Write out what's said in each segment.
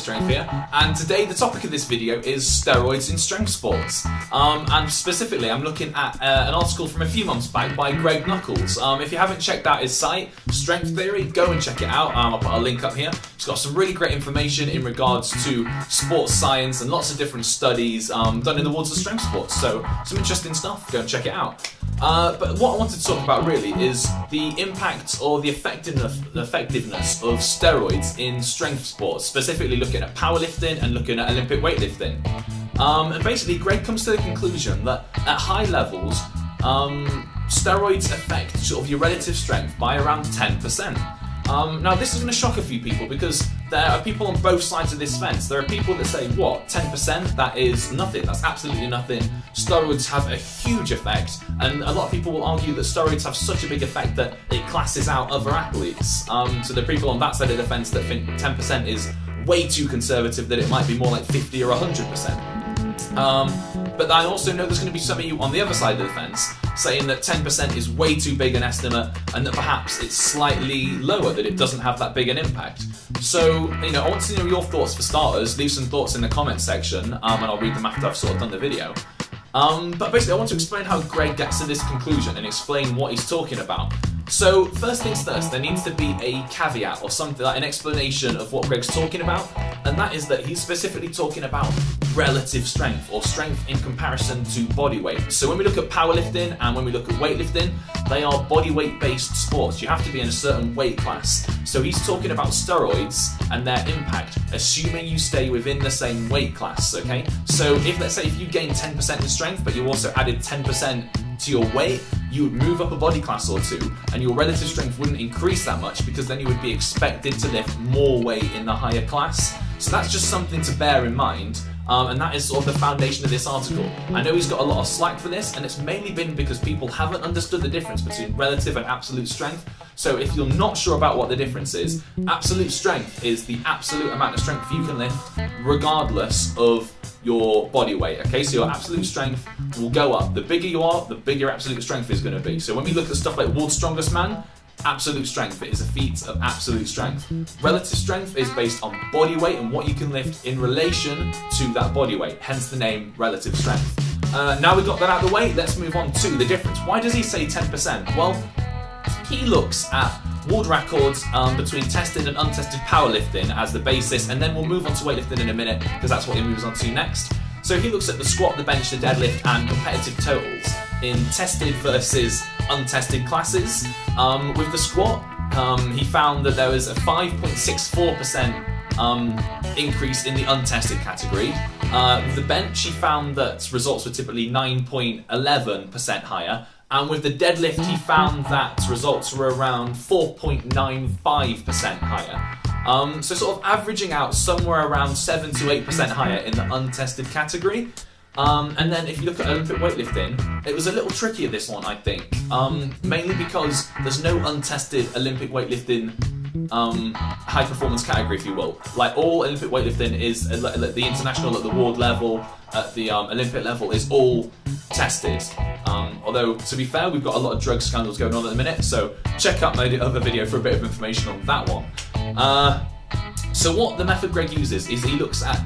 Strength here, and today the topic of this video is steroids in strength sports. And specifically I'm looking at an article from a few months back by Greg Nuckols. If you haven't checked out his site, Strength Theory, go and check it out. I'll put a link up here. It's got some really great information in regards to sports science and lots of different studies done in the worlds of strength sports, so some interesting stuff, go and check it out. But what I wanted to talk about really is the impact or the effectiveness of steroids in strength sports, specifically looking at powerlifting and looking at Olympic weightlifting. And basically Greg comes to the conclusion that at high levels, steroids affect sort of your relative strength by around 10%. Now this is going to shock a few people because there are people on both sides of this fence. There are people that say, what, 10%? That is nothing, that's absolutely nothing. Steroids have a huge effect, and a lot of people will argue that steroids have such a big effect that it classes out other athletes. So there are people on that side of the fence that think 10% is way too conservative, that it might be more like 50 or 100%. But I also know there's going to be some of you on the other side of the fence saying that 10% is way too big an estimate and that perhaps it's slightly lower, that it doesn't have that big an impact. So, you know, I want to know your thoughts for starters. Leave some thoughts in the comments section and I'll read them after I've sort of done the video. But basically I want to explain how Greg gets to this conclusion and explain what he's talking about. So first things first, there needs to be a caveat or something like an explanation of what Greg's talking about, and that is that he's specifically talking about relative strength or strength in comparison to body weight. So when we look at powerlifting and when we look at weightlifting, they are body weight based sports. You have to be in a certain weight class. So he's talking about steroids and their impact, assuming you stay within the same weight class, okay? So if, let's say, if you gain 10% in strength, but you also added 10% to your weight, you would move up a body class or two, and your relative strength wouldn't increase that much because then you would be expected to lift more weight in the higher class. So that's just something to bear in mind. And that is sort of the foundation of this article. I know he's got a lot of slack for this, and it's mainly been because people haven't understood the difference between relative and absolute strength. So if you're not sure about what the difference is, absolute strength is the absolute amount of strength you can lift regardless of your body weight, okay? So your absolute strength will go up. The bigger you are, the bigger your absolute strength is going to be. So when we look at stuff like World's Strongest Man, absolute strength, it is a feat of absolute strength. Relative strength is based on body weight and what you can lift in relation to that body weight, hence the name relative strength. Now we've got that out of the way, let's move on to the difference. Why does he say 10%? Well, he looks at world records between tested and untested powerlifting as the basis, and then we'll move on to weightlifting in a minute because that's what he moves on to next. So he looks at the squat, the bench, the deadlift and competitive totals in tested versus untested classes. With the squat, he found that there was a 5.64% increase in the untested category. With the bench, he found that results were typically 9.11% higher. And with the deadlift, he found that results were around 4.95% higher. So sort of averaging out somewhere around 7 to 8% higher in the untested category. And then if you look at Olympic weightlifting, it was a little trickier, this one, I think. Mainly because there's no untested Olympic weightlifting high performance category, if you will. Like, all Olympic weightlifting is the international, at the world level, at the Olympic level is all tested. Although, to be fair, we've got a lot of drug scandals going on at the minute, so check out my other video for a bit of information on that one. So what the method Greg uses is he looks at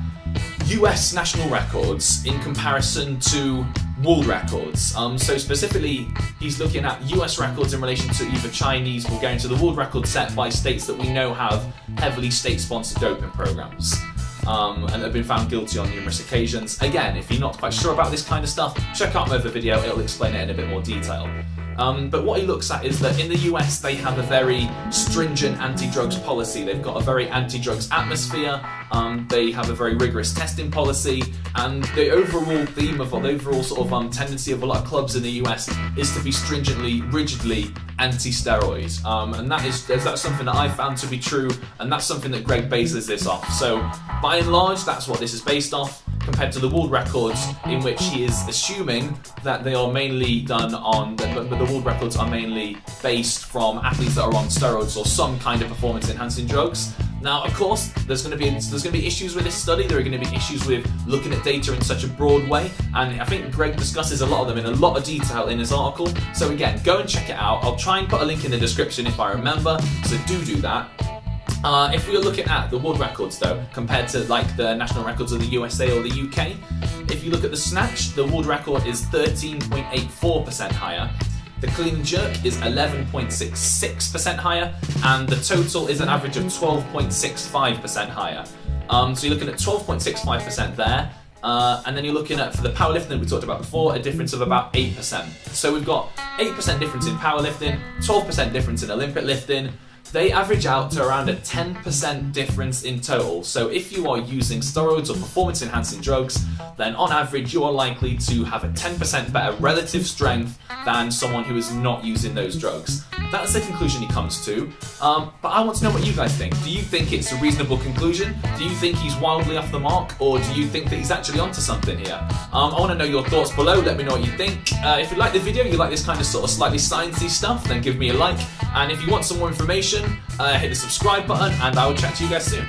US national records in comparison to world records. So specifically, he's looking at US records in relation to either Chinese, Bulgarian, to the world record set by states that we know have heavily state-sponsored doping programs. And have been found guilty on numerous occasions. Again, if you're not quite sure about this kind of stuff, check out my other video, it'll explain it in a bit more detail. But what he looks at is that in the US they have a very stringent anti-drugs policy. They've got a very anti-drugs atmosphere, they have a very rigorous testing policy, and the overall theme of, or the overall sort of tendency of a lot of clubs in the US is to be stringently, rigidly anti-steroids. And that's something that I found to be true, and that's something that Greg bases this off. So by and large, that's what this is based off, compared to the world records, in which he is assuming that they are mainly done on, but the world records are mainly based from athletes that are on steroids or some kind of performance enhancing drugs. Now, of course, there's going to be issues with this study. There are going to be issues with looking at data in such a broad way, and I think Greg discusses a lot of them in a lot of detail in his article. So again, go and check it out. I'll try and put a link in the description if I remember, so do that. If we were looking at the world records though, compared to like the national records of the USA or the UK, if you look at the snatch, the world record is 13.84% higher. The clean and jerk is 11.66% higher, and the total is an average of 12.65% higher. So you're looking at 12.65% there, and then you're looking at, for the powerlifting that we talked about before, a difference of about 8%. So we've got 8% difference in powerlifting, 12% difference in Olympic lifting. They average out to around a 10% difference in total. So if you are using steroids or performance enhancing drugs, then on average you are likely to have a 10% better relative strength than someone who is not using those drugs. That's the conclusion he comes to, but I want to know what you guys think. Do you think it's a reasonable conclusion? Do you think he's wildly off the mark, or do you think that he's actually onto something here? I want to know your thoughts below. Let me know what you think. If you like the video, you like this kind of sort of slightly sciencey stuff, then give me a like. And if you want some more information, hit the subscribe button, and I will chat to you guys soon.